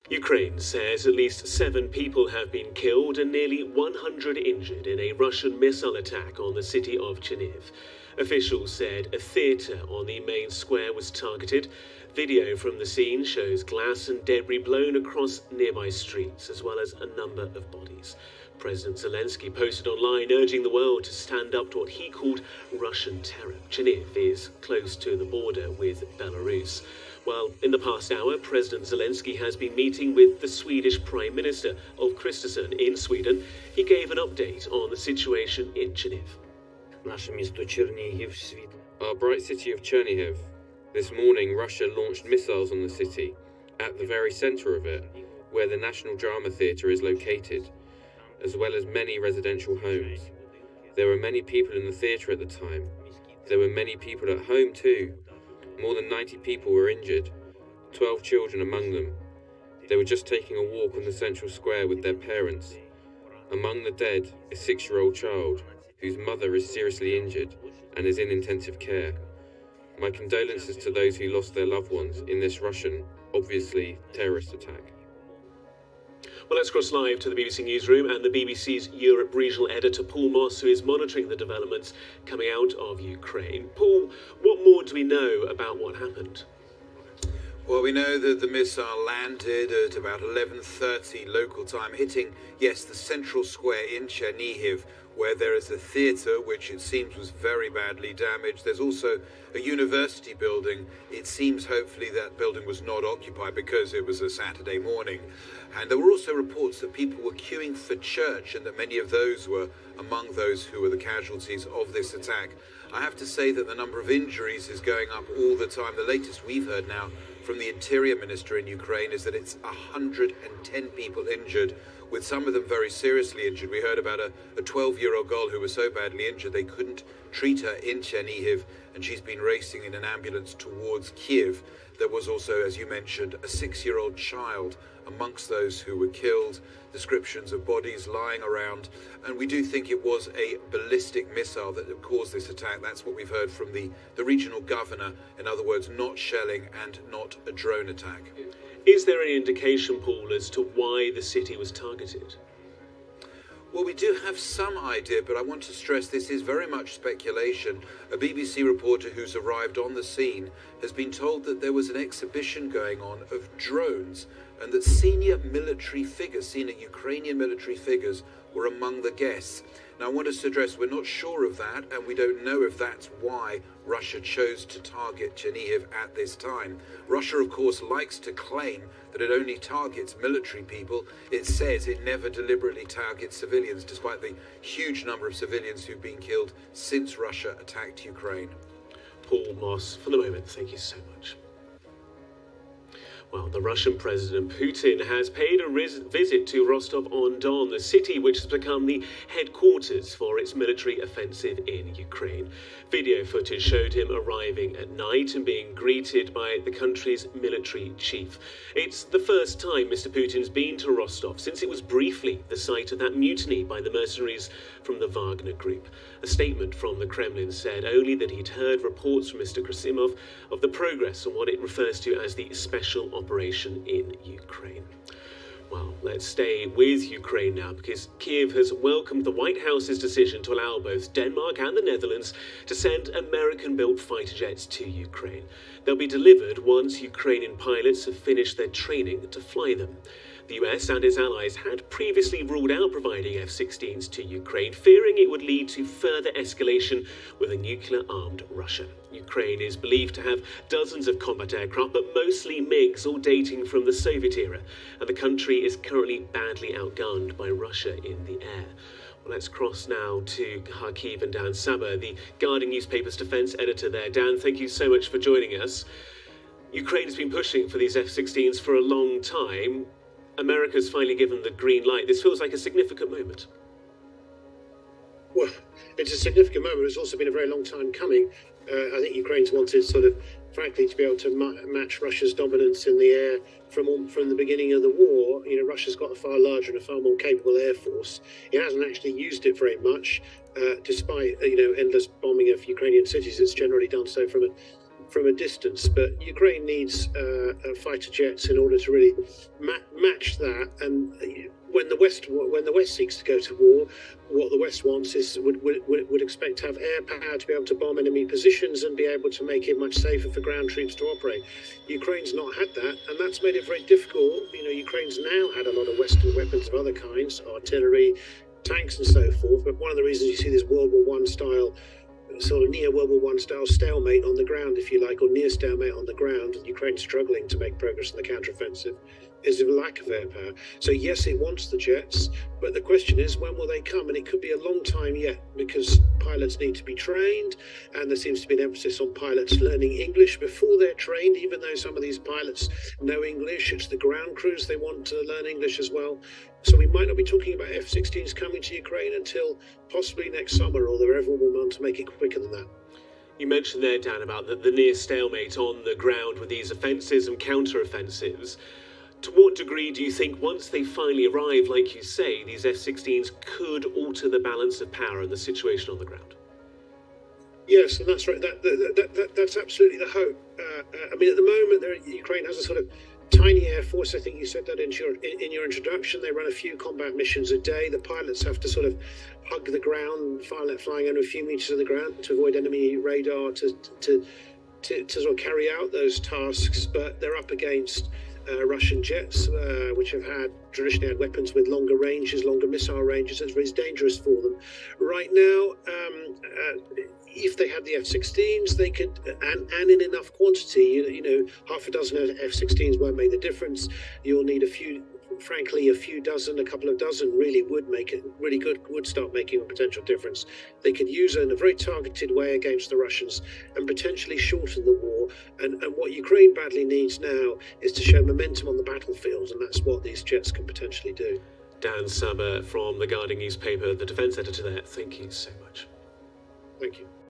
Ukraine says at least 7 people have been killed and nearly 100 injured in a Russian missile attack on the city of Chernihiv. Officials said a theatre on the main square was targeted. Video from the scene shows glass and debris blown across nearby streets, as well as a number of bodies. President Zelensky posted online urging the world to stand up to what he called Russian terror. Chernihiv is close to the border with Belarus. Well, in the past hour, President Zelensky has been meeting with the Swedish Prime Minister Ulf Kristersson in Sweden. He gave an update on the situation in Chernihiv. Our bright city of Chernihiv. This morning, Russia launched missiles on the city, at the very centre of it, where the National Drama Theatre is located, as well as many residential homes. There were many people in the theatre at the time. There were many people at home too. More than 90 people were injured, 12 children among them. They were just taking a walk on the central square with their parents. Among the dead, a 6-year-old child, whose mother is seriously injured and is in intensive care. My condolences to those who lost their loved ones in this Russian, obviously, terrorist attack. Well, let's cross live to the BBC Newsroom and the BBC's Europe regional editor Paul Moss, who is monitoring the developments coming out of Ukraine. Paul, what more do we know about what happened? Well, we know that the missile landed at about 11:30 local time, hitting, yes, the central square in Chernihiv, where there is a theatre, which it seems was very badly damaged. There's also a university building. It seems hopefully that building was not occupied because it was a Saturday morning. And there were also reports that people were queuing for church and that many of those were among those who were the casualties of this attack. I have to say that the number of injuries is going up all the time. The latest we've heard now from the Interior Minister in Ukraine is that it's 110 people injured, with some of them very seriously injured. We heard about a 12-year-old girl who was so badly injured they couldn't treat her in Chernihiv, and she's been racing in an ambulance towards Kiev. There was also, as you mentioned, a 6-year-old child amongst those who were killed, descriptions of bodies lying around, and we do think it was a ballistic missile that caused this attack. That's what we've heard from the regional governor. In other words, not shelling and not a drone attack. Is there any indication, Paul, as to why the city was targeted? Well, we do have some idea, but I want to stress this is very much speculation. A BBC reporter who's arrived on the scene has been told that there was an exhibition going on of drones and that senior Ukrainian military figures were among the guests. Now, I want us to address, we're not sure of that, and we don't know if that's why Russia chose to target Chernihiv at this time. Russia, of course, likes to claim that it only targets military people. It says it never deliberately targets civilians, despite the huge number of civilians who've been killed since Russia attacked Ukraine. Paul Moss, for the moment, thank you so much. Well, the Russian President Putin has paid a visit to Rostov-on-Don, the city which has become the headquarters for its military offensive in Ukraine. Video footage showed him arriving at night and being greeted by the country's military chief. It's the first time Mr. Putin's been to Rostov since it was briefly the site of that mutiny by the mercenaries from the Wagner Group. A statement from the Kremlin said only that he'd heard reports from Mr. Krasimov of the progress on what it refers to as the special operation in Ukraine. Well, let's stay with Ukraine now, because Kiev has welcomed the White House's decision to allow both Denmark and the Netherlands to send American-built fighter jets to Ukraine. They'll be delivered once Ukrainian pilots have finished their training to fly them. The US and its allies had previously ruled out providing F-16s to Ukraine, fearing it would lead to further escalation with a nuclear-armed Russia. Ukraine is believed to have dozens of combat aircraft, but mostly MiGs, all dating from the Soviet era, and the country is currently badly outgunned by Russia in the air. Well, let's cross now to Kharkiv and Dan Saber, the Guardian newspaper's defence editor there. Dan, thank you so much for joining us. Ukraine has been pushing for these F-16s for a long time. America's finally given the green light. This feels like a significant moment. Well, it's a significant moment. It's also been a very long time coming. I think Ukraine's wanted frankly, to be able to match Russia's dominance in the air from the beginning of the war. You know, Russia's got a far larger and a far more capable air force. It hasn't actually used it very much, despite endless bombing of Ukrainian cities. It's generally done so from from a distance. But Ukraine needs fighter jets in order to really match that. And when the West seeks to go to war, what the West wants is would expect to have air power to be able to bomb enemy positions and be able to make it much safer for ground troops to operate. Ukraine's not had that, and that's made it very difficult. Ukraine's now had a lot of Western weapons of other kinds, artillery, tanks and so forth, but one of the reasons you see this World War One style, sort of near World War One style stalemate on the ground, if you like, or near stalemate on the ground, and Ukraine struggling to make progress in the counteroffensive, is a lack of air power. So yes, it wants the jets, but the question is, when will they come? And it could be a long time yet, because pilots need to be trained, and there seems to be an emphasis on pilots learning English before they're trained, even though some of these pilots know English. It's the ground crews they want to learn English as well. So we might not be talking about F-16s coming to Ukraine until possibly next summer, although everyone will want to make it quicker than that. You mentioned there, Dan, about the near stalemate on the ground with these offensives and counter-offensives. To what degree do you think, once they finally arrive, like you say, these F-16s could alter the balance of power and the situation on the ground? Yes, and that's right. That's absolutely the hope. I mean, at the moment, Ukraine has a sort of tiny air force. I think you said that in your introduction. They run a few combat missions a day. The pilots have to sort of hug the ground, flying under a few meters of the ground to avoid enemy radar to sort of carry out those tasks. But they're up against Russian jets, which have traditionally had weapons with longer ranges, longer missile ranges. It's very dangerous for them. Right now, if they had the F-16s, they could, and in enough quantity, half a dozen F-16s won't make the difference. You'll need a couple of dozen really would start making a potential difference. They could use it in a very targeted way against the Russians and potentially shorten the war. And what Ukraine badly needs now is to show momentum on the battlefield, and that's what these jets can potentially do. Dan Saber from The Guardian newspaper, the defence editor there, thank you so much. Thank you.